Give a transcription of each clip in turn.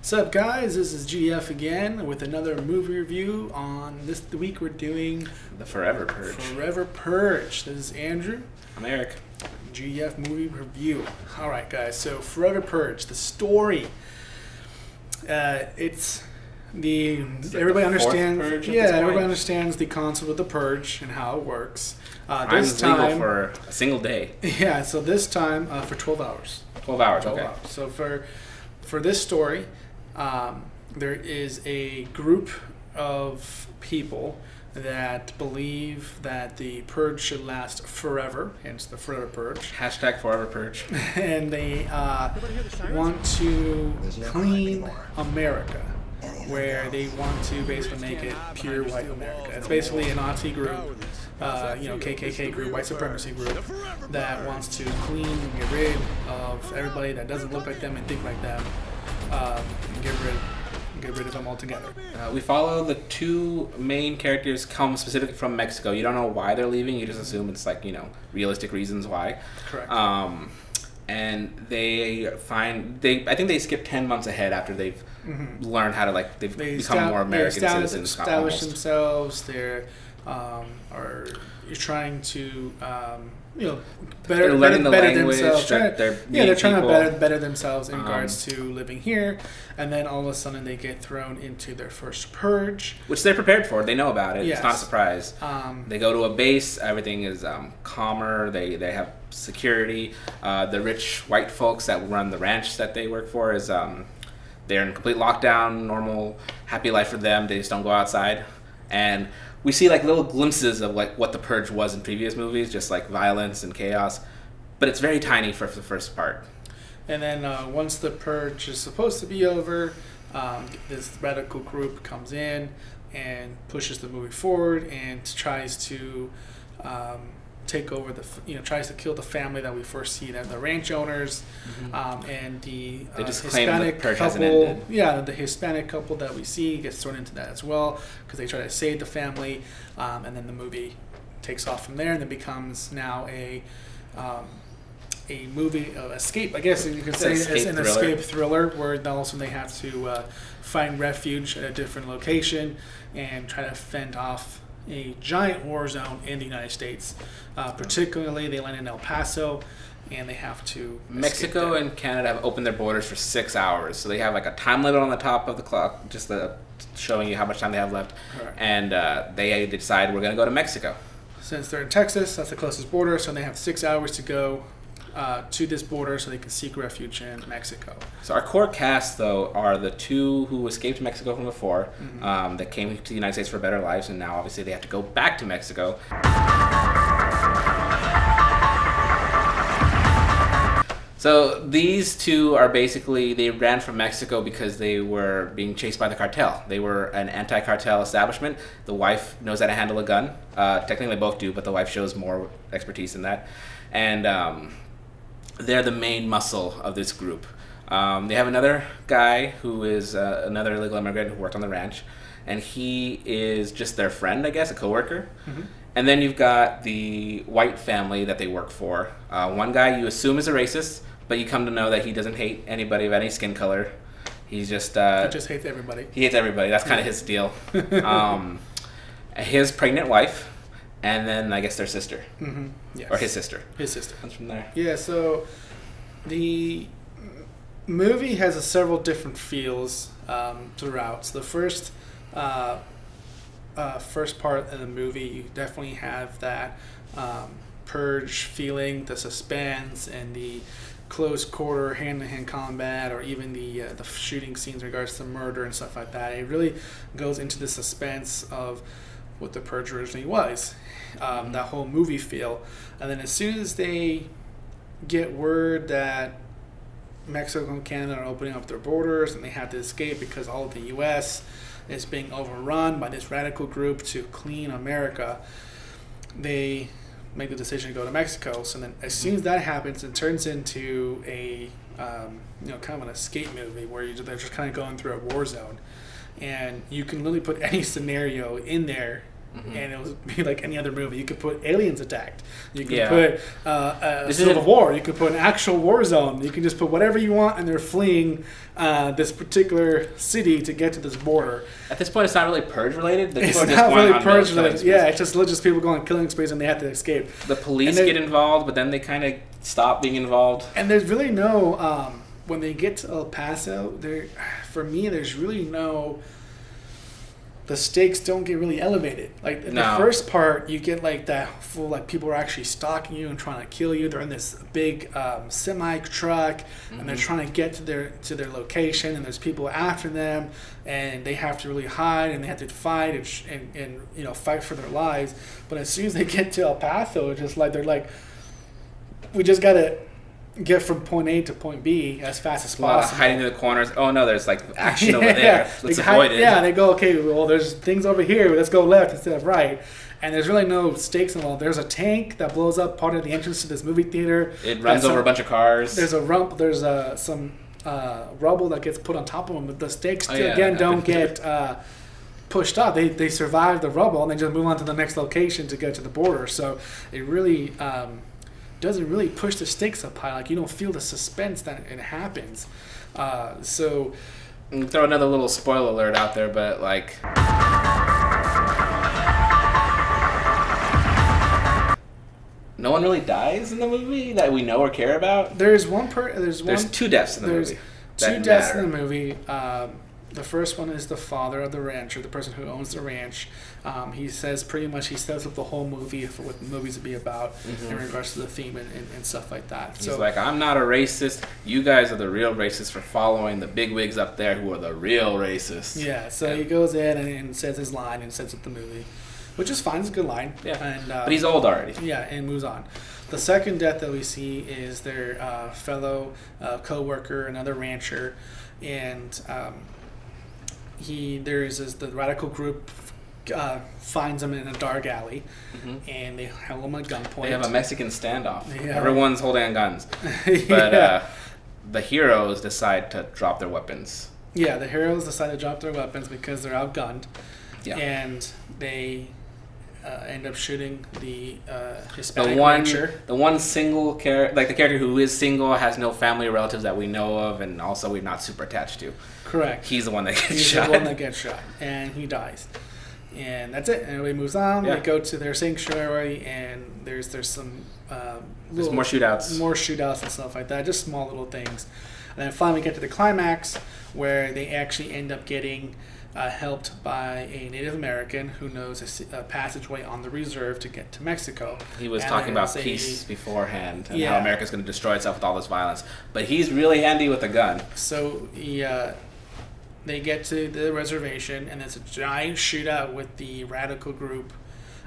What's up, guys? This is GF again with another movie review. On this week, we're doing The Forever Purge. Forever Purge. This is Andrew. I'm Eric. GF movie review. All right, guys. So, Forever Purge. The story. It's the everybody understands. Purge everybody understands the concept of the purge and how it works. This time legal for a single day. Yeah. So this time for 12 hours. 12 hours. 12 okay. hours. So for this story. There is a group of people that believe that the purge should last forever, hence the Forever Purge. Hashtag Forever Purge. And they want to clean America, where they want to basically make it pure white America. It's basically a Nazi group, KKK group, white supremacy group, that wants to clean and get rid of everybody that doesn't look like them and think like them. And get rid of them altogether. We follow the two main characters come specifically from Mexico. You don't know why they're leaving. You just assume it's realistic reasons why. Correct. And I think they skip 10 months ahead after they've learned how to they've become more American citizens. Establish themselves. They're are trying to better themselves. They're trying to better themselves in regards to living here, and then all of a sudden they get thrown into their first purge, which they're prepared for. They know about it. Yes. It's not a surprise. They go to a base. Everything is calmer. They have security. The rich white folks that run the ranch that they work for is they're in complete lockdown. Normal, happy life for them. They just don't go outside. And we see little glimpses of what the purge was in previous movies, just violence and chaos, but it's very tiny for the first part. And then once the purge is supposed to be over, this radical group comes in and pushes the movie forward and tries to take over tries to kill the family that we first see, the ranch owners, and the they just Hispanic claim the purge couple. hasn't ended. Yeah, the Hispanic couple that we see gets thrown into that as well because they try to save the family, and then the movie takes off from there and then becomes now a movie of escape. I guess you could say it's an escape thriller where also they have to find refuge at a different location and try to fend off a giant war zone in the United States. Particularly, they land in El Paso, and they have to. Mexico and Canada have opened their borders for 6 hours, so they have a time limit on the top of the clock, just showing you how much time they have left. Right. And they decide we're going to go to Mexico. Since they're in Texas, that's the closest border, so they have 6 hours to go to this border so they can seek refuge in Mexico. So our core cast, though, are the two who escaped Mexico from before, that came to the United States for better lives, and now obviously they have to go back to Mexico. So these two are basically, they ran from Mexico because they were being chased by the cartel. They were an anti-cartel establishment. The wife knows how to handle a gun. Technically they both do, but the wife shows more expertise in that. And they're the main muscle of this group. They have another guy who is another illegal immigrant who worked on the ranch, and he is just their friend, I guess, a coworker. And then you've got the white family that they work for. One guy you assume is a racist, but you come to know that he doesn't hate anybody of any skin color. He's just... he just hates everybody. He hates everybody. That's kind of his deal. His pregnant wife, and then I guess their sister. Yes. Or his sister. His sister. Comes from there. Yeah, so the movie has several different feels throughout. So the first part of the movie, you definitely have that purge feeling, the suspense, and the close quarter hand-to-hand combat, or even the shooting scenes in regards to murder and stuff like that. It really goes into the suspense of what the purge originally was, that whole movie feel. And then as soon as they get word that Mexico and Canada are opening up their borders and they have to escape because all of the U.S. is being overrun by this radical group to clean America, they make the decision to go to Mexico. So then as soon as that happens, it turns into a kind of an escape movie where they're just kind of going through a war zone. And you can literally put any scenario in there and it would be like any other movie. You could put aliens attacked. You could put Civil War. You could put an actual war zone. You can just put whatever you want, and they're fleeing this particular city to get to this border. At this point, it's not really purge related. It's not really purge related. Yeah, it's just people going killing sprees and they have to escape. The police get involved, but then they kind of stop being involved. And there's really no when they get to El Paso. For me, there's really no. The stakes don't get really elevated. Like in the first part, you get like that full like people are actually stalking you and trying to kill you. They're in this big semi truck and they're trying to get to their location, and there's people after them, and they have to really hide and they have to fight and fight for their lives. But as soon as they get to El Paso, it's just like they're like, we just gotta get from point A to point B as fast as possible. Hiding in the corners. Oh no, there's like action over there. Let's avoid it. Yeah, they go, okay, well, there's things over here. Let's go left instead of right. And there's really no stakes involved. There's a tank that blows up part of the entrance to this movie theater. It runs over a bunch of cars. There's some rubble that gets put on top of them, but the stakes don't get pushed up. They survive the rubble and they just move on to the next location to get to the border. So it really doesn't really push the stakes up high. Like, you don't feel the suspense that it happens. So throw another little spoiler alert out there, but like no one really dies in the movie that we know or care about. There's two deaths in the movie. Two deaths in the movie. The first one is the father of the rancher, the person who owns the ranch. He says up the whole movie for what the movies would be about in regards to the theme and stuff like that. He's like, I'm not a racist. You guys are the real racists for following the big wigs up there who are the real racists. Yeah, so he goes in and says his line and sets up the movie, which is fine. It's a good line. Yeah, and, but he's old already. Yeah, and moves on. The second death that we see is their fellow co-worker, another rancher, and the radical group finds him in a dark alley, and they have him at gunpoint. They have a Mexican standoff. Yeah. Everyone's holding guns, but the heroes decide to drop their weapons. Yeah, the heroes decide to drop their weapons because they're outgunned, and they end up shooting the Hispanic rancher. The one single character, like the character who is single, has no family or relatives that we know of, and also we're not super attached to. Correct. He's the one that gets shot. He's the one that gets shot, and he dies. And that's it. And everybody moves on. Yeah. They go to their sanctuary, and there's some there's more shootouts. More shootouts and stuff like that. Just small little things. And then finally we get to the climax, where they actually end up getting helped by a Native American who knows a passageway on the reserve to get to Mexico. He was talking about peace beforehand and how America's going to destroy itself with all this violence. But he's really handy with a gun. So they get to the reservation, and there's a giant shootout with the radical group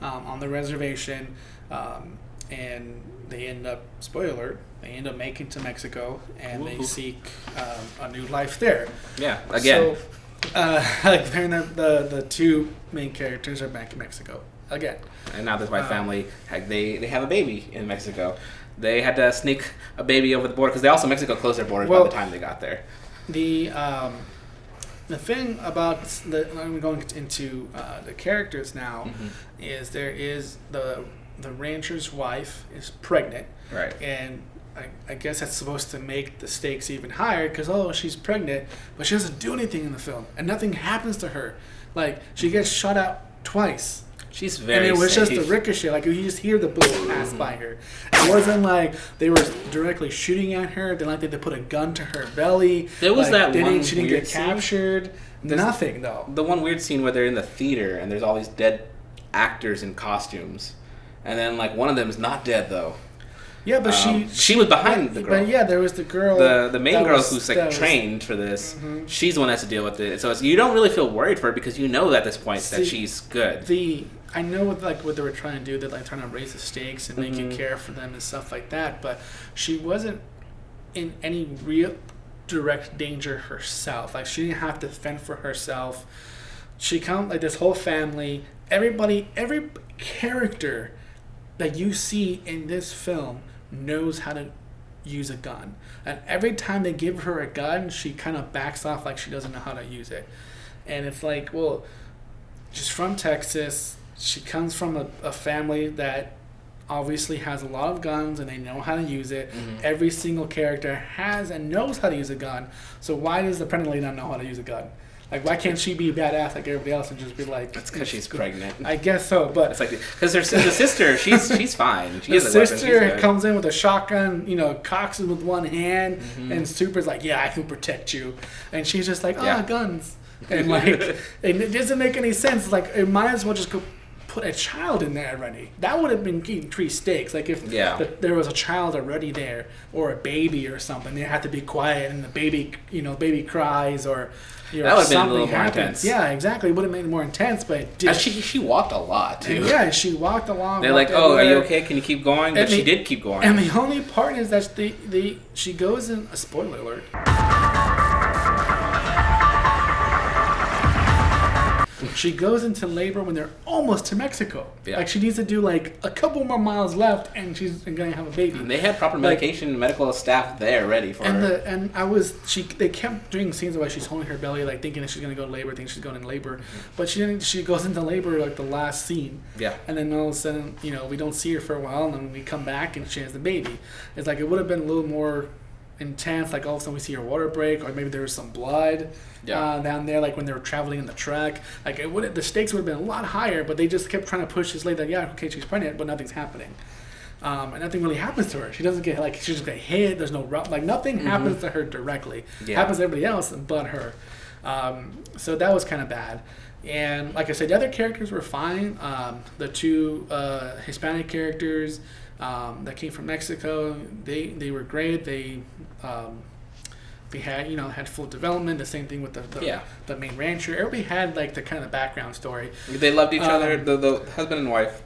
on the reservation, and they end up, spoiler alert, they end up making it to Mexico, and they seek a new life there. Yeah, again. So, the two main characters are back in Mexico again. And now this white family, they have a baby in Mexico. They had to sneak a baby over the border because Mexico closed their borders by the time they got there. The thing about I'm going into the characters now is there is the rancher's wife is pregnant, right? And I guess that's supposed to make the stakes even higher because she's pregnant, but she doesn't do anything in the film and nothing happens to her. Like, she gets shot out twice. She's very And it was safe. just a ricochet. Like, you just hear the bullet pass by her. It wasn't like they were directly shooting at her. They put a gun to her belly. There was that one she didn't weird get captured. Nothing, though. The one weird scene where they're in the theater and there's all these dead actors in costumes. And then, one of them is not dead, though. Yeah, but she was behind the girl. But yeah, there was the girl. The main girl who's trained for this. She's the one that has to deal with it. So you don't really feel worried for her because you know at this point that she's good. I know what they were trying to do. They're trying to raise the stakes and make you care for them and stuff like that. But she wasn't in any real direct danger herself. Like, she didn't have to fend for herself. She this whole family, every character that you see in this film knows how to use a gun. And every time they give her a gun, she kind of backs off like she doesn't know how to use it. And it's like, well, she's from Texas. she comes from a family that obviously has a lot of guns and they know how to use it. Every single character has and knows how to use a gun. So why does the pregnant lady not know how to use a gun? Like, why can't she be a badass like everybody else and just be like... That's because she's pregnant. I guess so, but... It's like... Because the sister, she's fine. She the has a weapon, sister comes in with a shotgun, cocks it with one hand, and Super's like, yeah, I can protect you. And she's just like, guns. And, like, it doesn't make any sense. Like, it might as well just go put a child in there already. That would have been increased stakes. Like, if there was a child already there, or a baby or something, they had to be quiet, and the baby cries, or... that would have been a little more intense. Yeah, exactly. It would have made it more intense, but it did. She walked a lot, too. Yeah, she walked along. They're like, oh, are you okay? Can you keep going? But she did keep going. And the only part is that she goes in... A spoiler alert. She goes into labor when they're almost to Mexico. Yeah. Like, she needs to do, like, a couple more miles left, and she's going to have a baby. And they had proper medication, medical staff there ready for her. They kept doing scenes where she's holding her belly, like, thinking that she's going to go to labor, thinking she's going in labor. But she didn't. She goes into labor, like, the last scene. Yeah. And then all of a sudden, we don't see her for a while, and then we come back, and she has the baby. It's like, it would have been a little more intense, like all of a sudden we see her water break, or maybe there was some blood down there, like when they were traveling in the truck. Like, the stakes would have been a lot higher, but they just kept trying to push this lady, like, okay, she's pregnant, but nothing's happening. And nothing really happens to her. She doesn't get, like, she just get hit, there's no nothing happens to her directly. Happens to everybody else but her. So that was kind of bad. And like I said, the other characters were fine. The two Hispanic characters that came from Mexico, they were great. They had full development. The same thing with the main rancher. Everybody had, like, the kind of background story. They loved each other. The husband and wife,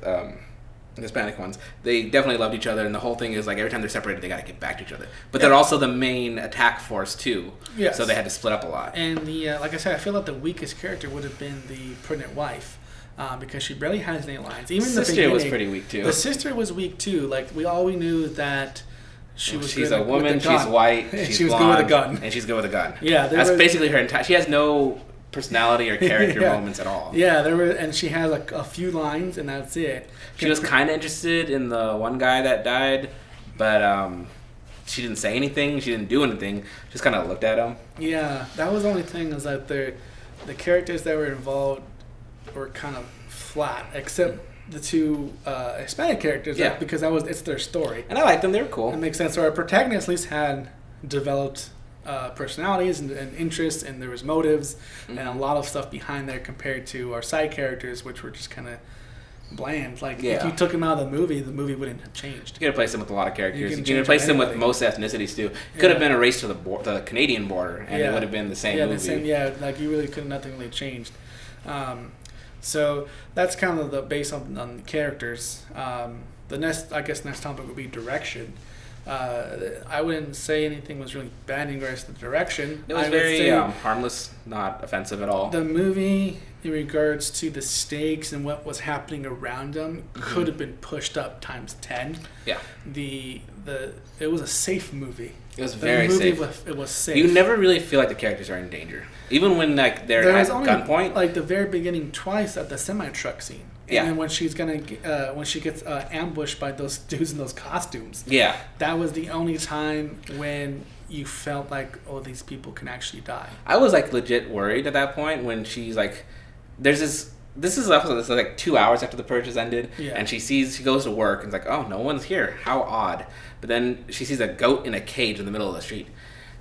Hispanic ones, they definitely loved each other. And the whole thing is, like, every time they're separated, they got to get back to each other. But they're also the main attack force too. Yes. So they had to split up a lot. And like I said, I feel like the weakest character would have been the pregnant wife. Because she barely has any lines. Even the sister was pretty weak too. The sister was weak too. Like, we knew that she's a woman. She's white. She's she was blonde, good with a gun, and she's good with a gun. Yeah, that's basically her entire. She has no personality or character moments at all. Yeah, and she has like a few lines, and that's it. She was kind of interested in the one guy that died, but she didn't say anything. She didn't do anything. Just kind of looked at him. Yeah, that was the only thing, is that the characters that were involved were kind of flat, except the two Hispanic characters. Yeah. Because it's their story. And I liked them. They were cool. It makes sense. So our protagonist at least had developed personalities and interests, and there was motives and a lot of stuff behind there compared to our side characters, which were just kind of bland. Like, if you took them out of the movie wouldn't have changed. You could replace them with a lot of characters. You can replace them with most ethnicities too. It could have been a race to the Canadian border, and it would have been the same movie. Like, you really nothing really changed. So that's kind of the base on the characters. The next topic would be direction. I wouldn't say anything was really bad in regards to the direction. It was very harmless, not offensive at all. The movie, in regards to the stakes and what was happening around them, could have been pushed up times 10. Yeah. It was a safe movie. It was very safe. It was safe. You never really feel like the characters are in danger, even when, like, they're at gunpoint. Like, the very beginning, twice at the semi truck scene. And then when she gets ambushed by those dudes in those costumes. Yeah. That was the only time when you felt like, oh, these people can actually die. I was, like, legit worried at that point when she's like, there's this. This is like 2 hours after the purge has ended, and she goes to work and it's like, oh, no one's here. How odd. But then she sees a goat in a cage in the middle of the street.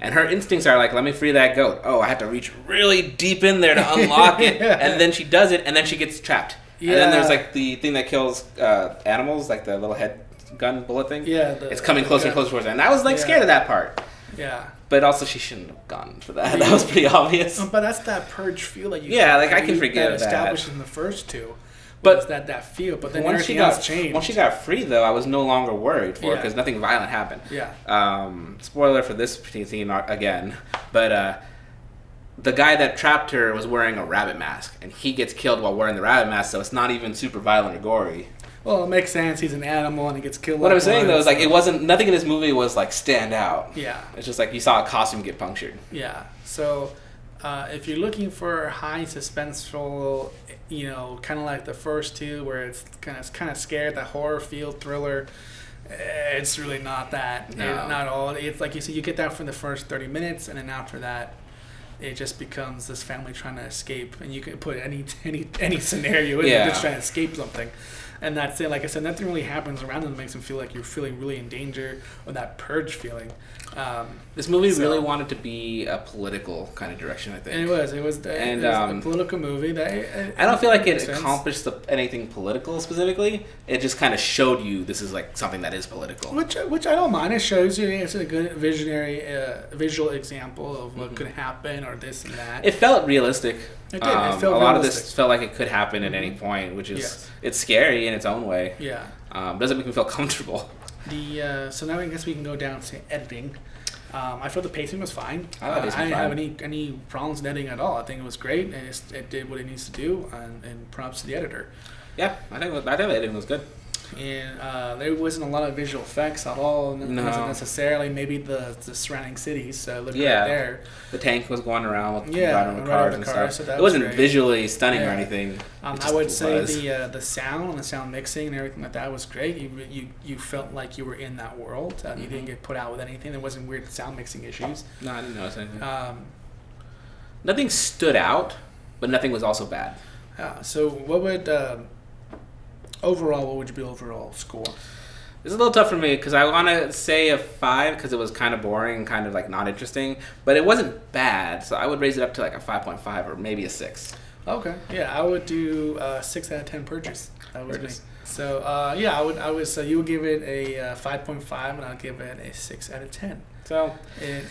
And her instincts are like, let me free that goat. Oh, I have to reach really deep in there to unlock it. And then she does it, and then she gets trapped. Yeah. And then there's, like, the thing that kills animals, like the little head gun bullet thing. Yeah. It's coming closer and closer towards her. And I was, like, scared of that part. Yeah. But also, she shouldn't have gone for that. That was pretty obvious. But that's that purge feel that you. Yeah, like, I can forgive that. Established in the first two. But that feel. But then everything else changed. Once she got free, though, I was no longer worried for her because nothing violent happened. Yeah. Spoiler for this scene again, but the guy that trapped her was wearing a rabbit mask, and he gets killed while wearing the rabbit mask, so it's not even super violent or gory. Well, it makes sense. He's an animal, and he gets killed. What I'm saying, though, is, like, it wasn't... Nothing in this movie was, like, stand out. Yeah. It's just, like, you saw a costume get punctured. Yeah. So, if you're looking for high suspenseful kind of like the first two, where it's kind of scared, that horror feel, thriller. It's really not that. No. Not at all. It's like you said, you get that from the first 30 minutes, and then after that, it just becomes this family trying to escape, and you can put any scenario in there, just trying to escape something. And that's it. Like I said, nothing really happens around them that makes them feel like you're feeling really in danger, or that purge feeling. This movie really wanted to be a political kind of direction, I think. And it was a political movie. I don't feel like it accomplished anything political specifically. It just kind of showed you this is like something that is political. Which I don't mind. It shows you it's a good visual example of what could happen, or this and that. It felt realistic. It did. It felt a realistic. lot of this felt like it could happen at any point, which is it's scary in its own way. Yeah. Doesn't make me feel comfortable. So now I guess we can go down to editing. I felt the pacing was fine. I didn't have any problems with editing at all. I think it was great, and it did what it needs to do. And props to the editor. Yeah, I think the editing was good. And there wasn't a lot of visual effects at all. No. Wasn't necessarily. Maybe the surrounding cities looked right there. The tank was going around with driving the cars and stuff. So that it wasn't great. Visually stunning or anything. I would say the sound and the sound mixing and everything like that was great. You felt like you were in that world. You didn't get put out with anything. There wasn't weird sound mixing issues. No, I didn't notice anything. Nothing stood out, but nothing was also bad. So what would overall, what would your overall score? It's a little tough for me because I want to say a 5 because it was kind of boring and kind of like not interesting, but it wasn't bad, so I would raise it up to like a 5.5 or maybe a 6. Okay, yeah, I would do 6 out of 10 purges. That was me. So I would. So you would give it a 5.5, and I'll give it a 6 out of 10. So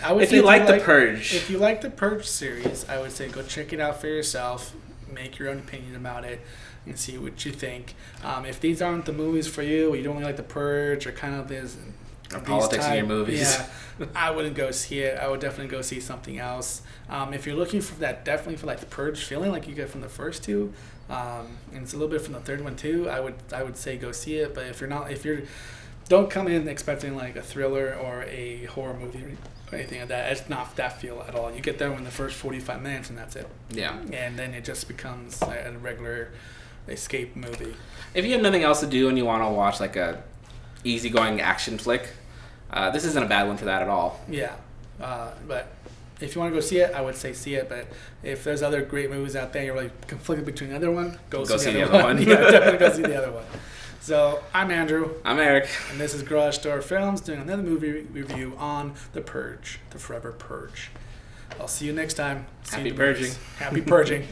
I would if you like the Purge, if you like the Purge series, I would say go check it out for yourself, make your own opinion about it, and see what you think. If these aren't the movies for you, or you don't really like the Purge, or kind of this politics in your movies, I wouldn't go see it. I would definitely go see something else. If you're looking for that, definitely for like the Purge feeling like you get from the first two, and it's a little bit from the third one too, I would say go see it. But if you're don't come in expecting like a thriller or a horror movie or anything like that. It's not that feel at all. You get there in the first 45 minutes and that's it. Yeah. And then it just becomes a regular escape movie. If you have nothing else to do and you want to watch like a easygoing action flick, this isn't a bad one for that at all. Yeah. But if you want to go see it, I would say see it. But if there's other great movies out there, you're really conflicted between the other one, go see the other one. Yeah, definitely go see the other one. So, I'm Andrew. I'm Eric. And this is Garage Door Films doing another movie review on The Purge, The Forever Purge. I'll see you next time. Happy purging. Happy purging.